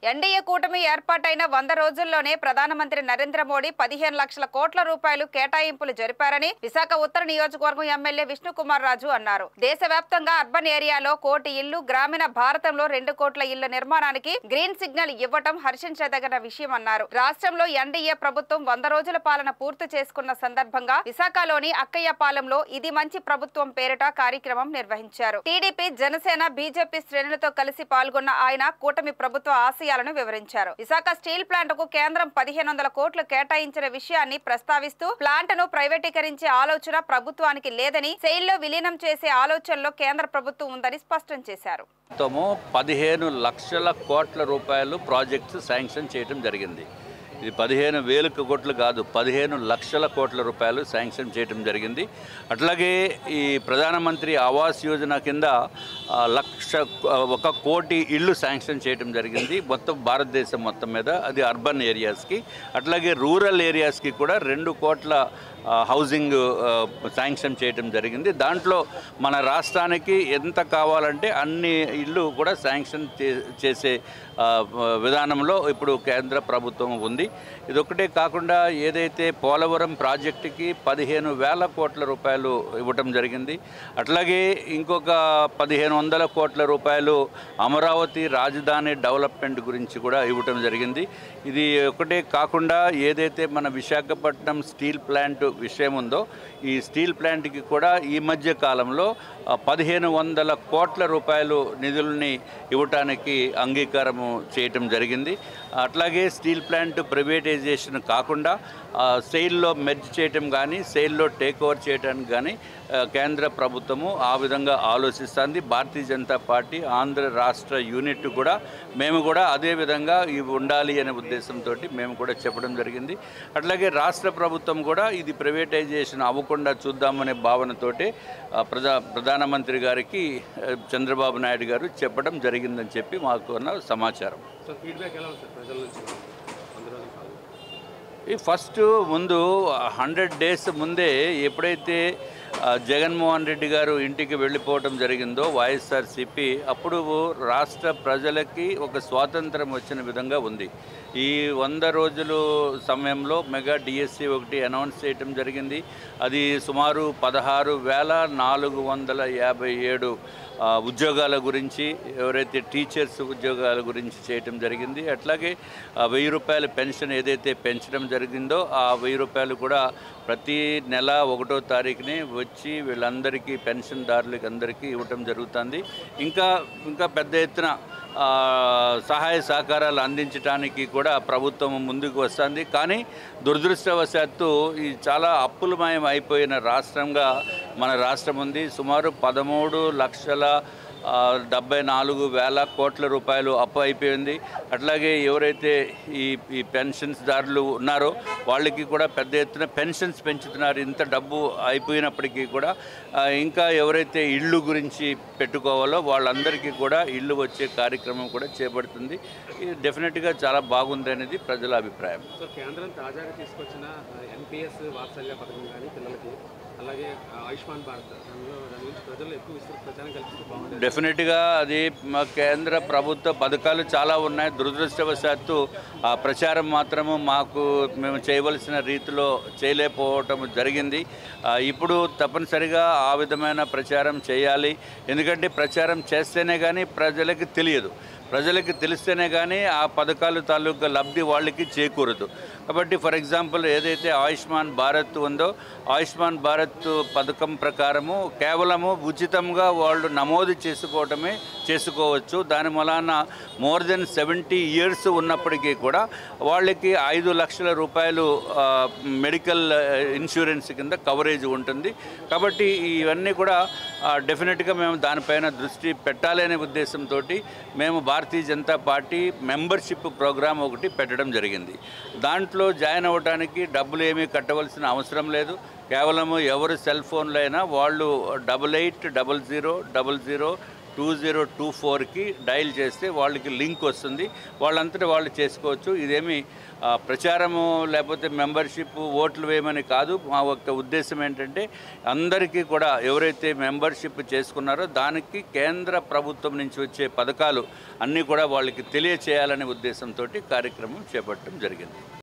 NDA కూటమి ఏర్పాటైన 100 రోజుల్లోనే ప్రధానమంత్రి నరేంద్ర మోడీ 15 లక్షల కోట్ల రూపాయలు కేటాయింపులు జరిపారని విశాఖ ఉత్తర నియోజకవర్గం ఎమ్మెల్యే విష్ణుకుమార్ రాజు అన్నారు. దేశవ్యాప్తంగా అర్బన్ ఏరియాలో 1 కోటి ఇళ్లు, గ్రామీణ భారతంలో 2 కోట్ల ఇళ్ల నిర్మాణానికి గ్రీన్ సిగ్నల్ ఇవ్వటం హర్షించదగిన విషయమన్నారు. రాష్ట్రంలో ఎన్డీఏ ప్రభుత్వం 100 రోజుల పాలన పూర్తి చేసుకున్న సందర్భంగా విశాఖలోని అక్కయ్యపాలెంలో ఇది మంచి ప్రభుత్వం పేరిట కార్యక్రమం నిర్వహించారు. టీడీపీ, జనసేన, బీజేపీ శ్రేణులతో కలిసి పాల్గొన్న ఆయన కూటమి ప్రభుత్వ ఆశయాలను వివరించారు. విశాఖ స్టీల్ ప్లాంట్ కు కేంద్రం 1500 కోట్లు కేటాయించిన విషయాన్ని ప్రస్తావిస్తూ ప్లాంట్ ను ప్రైవేటీకరించే ఆలోచన ప్రభుత్వానికి లేదని, సెయిల్లో విలీనం చేసే ఆలోచనలో కేంద్ర ప్రభుత్వం ఉందని స్పష్టం చేశారు. 15 లక్షల కోట్ల రూపాయలు ప్రాజెక్ట్స్ శాంక్షన్ చేయడం జరిగింది. ఇది 15,000 కోట్లు కాదు, 15 లక్షల కోట్ల రూపాయలు శాంక్షన్ చేయడం జరిగింది. అట్లాగే ఈ ప్రధానమంత్రి ఆవాస్ యోజన కింద 1 కోటి ఇళ్ళు శాంక్షన్ చేయడం జరిగింది మొత్తం భారతదేశం మొత్తం మీద. అది అర్బన్ ఏరియాస్కి. అట్లాగే రూరల్ ఏరియాస్కి కూడా 2 కోట్ల హౌసింగ్ శాంక్షన్ చేయడం జరిగింది. దాంట్లో మన రాష్ట్రానికి ఎంత కావాలంటే అన్ని ఇళ్ళు కూడా శాంక్షన్ చేసే విధానంలో ఇప్పుడు కేంద్ర ప్రభుత్వం ఉంది. ఇదొక్కటే కాకుండా ఏదైతే పోలవరం ప్రాజెక్టుకి 15,000 కోట్ల రూపాయలు ఇవ్వటం జరిగింది. అట్లాగే ఇంకొక 1,500 కోట్ల రూపాయలు అమరావతి రాజధాని డెవలప్మెంట్ గురించి కూడా ఇవ్వటం జరిగింది. ఇది ఒకటే కాకుండా ఏదైతే మన విశాఖపట్నం స్టీల్ ప్లాంట్ విషయం ఉందో, ఈ స్టీల్ ప్లాంట్కి కూడా ఈ మధ్య కాలంలో 1,500 కోట్ల రూపాయలు నిధుల్ని ఇవ్వటానికి అంగీకారము చేయటం జరిగింది. అట్లాగే స్టీల్ ప్లాంట్ ప్రైవేటైజేషన్ కాకుండా సెయిల్లో మెర్జ్ చేయటం కానీ, సెయిల్లో టేక్ ఓవర్ చేయడానికి కానీ కేంద్ర ప్రభుత్వము ఆ విధంగా ఆలోచిస్తుంది. భారతీయ జనతా పార్టీ ఆంధ్ర రాష్ట్ర యూనిట్ కూడా మేము కూడా అదే విధంగా ఇవి ఉండాలి అనే ఉద్దేశంతో మేము కూడా చెప్పడం జరిగింది. అట్లాగే రాష్ట్ర ప్రభుత్వం కూడా ఇది ప్రైవేటైజేషన్ అవ్వకుండా చూద్దామనే భావనతోటి ప్రధానమంత్రి గారికి చంద్రబాబు నాయుడు గారు చెప్పడం జరిగిందని చెప్పి మాకు ఉన్న సమాచారం. ఈ ఫస్ట్ ముందు 100 డేస్ ముందే ఎప్పుడైతే జగన్మోహన్ రెడ్డి గారు ఇంటికి వెళ్ళిపోవడం జరిగిందో వైఎస్ఆర్సీపీ, అప్పుడు రాష్ట్ర ప్రజలకి ఒక స్వాతంత్రం వచ్చిన విధంగా ఉంది. ఈ 100 రోజులు సమయంలో మెగా డిఎస్సి ఒకటి అనౌన్స్ చేయటం జరిగింది. అది సుమారు 16,457 ఉద్యోగాల గురించి, ఎవరైతే టీచర్స్ ఉద్యోగాల గురించి చేయటం జరిగింది. అట్లాగే 1000 రూపాయల పెన్షన్ ఏదైతే పెంచడం జరిగిందో ఆ 1000 రూపాయలు కూడా ప్రతి నెల 1వ తారీఖునే వచ్చి వీళ్ళందరికీ పెన్షన్దారులకి అందరికీ ఇవ్వటం జరుగుతుంది. ఇంకా పెద్ద ఎత్తున సహాయ సహకారాలు అందించడానికి కూడా ప్రభుత్వం ముందుకు వస్తుంది. కానీ దురదృష్టవశాత్తు ఈ చాలా అప్పులమయం అయిపోయిన రాష్ట్రంగా మన రాష్ట్రం ఉంది. సుమారు 13,74,000 కోట్ల రూపాయలు అప్పు అయిపోయింది. అట్లాగే ఎవరైతే ఈ పెన్షన్స్దారులు ఉన్నారో వాళ్ళకి కూడా పెద్ద ఎత్తున పెన్షన్స్ పెంచుతున్నారు. ఇంత డబ్బు అయిపోయినప్పటికీ కూడా ఇంకా ఎవరైతే ఇళ్ళు గురించి పెట్టుకోవాలో వాళ్ళందరికీ కూడా ఇళ్ళు వచ్చే కార్యక్రమం కూడా చేపడుతుంది. ఇది డెఫినెట్గా చాలా బాగుంది అనేది ప్రజల అభిప్రాయం. కేంద్రం తాజాగా తీసుకొచ్చిన ఎన్పిఎస్ వాత్సల్య పథకం కానీ పిల్లలకి, అలాగే ఆయుష్మాన్ భారత్, ప్రజలు ఎక్కువ ప్రచారం కల్పిస్తే బాగుంటుంది. డెఫినెట్గా అది మా కేంద్ర ప్రభుత్వ పథకాలు చాలా ఉన్నాయి. దురదృష్టవశాత్తు ఆ ప్రచారం మాత్రము మేము చేయవలసిన రీతిలో చేయలేకపోవటం జరిగింది. ఇప్పుడు తప్పనిసరిగా ఆ విధమైన ప్రచారం చేయాలి. ఎందుకంటే ప్రచారం చేస్తేనే కానీ ప్రజలకి తెలియదు. ప్రజలకి తెలిస్తేనే కానీ ఆ పథకాలు తాలూకా లబ్ధి వాళ్ళకి చేకూరదు. కాబట్టి ఫర్ ఎగ్జాంపుల్ ఏదైతే ఆయుష్మాన్ భారత్ ఉందో, ఆయుష్మాన్ భారత్ పథకం ప్రకారము కేవలము ఉచితంగా వాళ్ళు నమోదు చేసుకోవచ్చు. దాని వలన మోర్ దెన్ 70 ఇయర్స్ ఉన్నప్పటికీ కూడా వాళ్ళకి 5 లక్షల రూపాయలు మెడికల్ ఇన్సూరెన్స్ కింద కవరేజ్ ఉంటుంది. కాబట్టి ఇవన్నీ కూడా డెఫినెట్గా మేము దానిపైన దృష్టి పెట్టాలి అనే ఉద్దేశంతో మేము Bharatiya Janata party membership programme ఒకటి పెట్టడం జరిగింది. దాంట్లో జాయిన్ అవ్వడానికి డబ్బులు ఏమీ కట్టవలసిన అవసరం లేదు. కేవలము ఎవరు సెల్ ఫోన్లో అయినా వాళ్ళు 880000 2024కి డయల్ చేస్తే వాళ్ళకి లింక్ వస్తుంది, వాళ్ళంతటా వాళ్ళు చేసుకోవచ్చు. ఇదేమి ప్రచారము లేకపోతే మెంబర్షిప్ ఓట్లు వేయమని కాదు. మా యొక్క ఉద్దేశం ఏంటంటే అందరికీ కూడా ఎవరైతే మెంబర్షిప్ చేసుకున్నారో దానికి కేంద్ర ప్రభుత్వం నుంచి వచ్చే పథకాలు అన్నీ కూడా వాళ్ళకి తెలియచేయాలనే ఉద్దేశంతో కార్యక్రమం చేపట్టడం జరిగింది.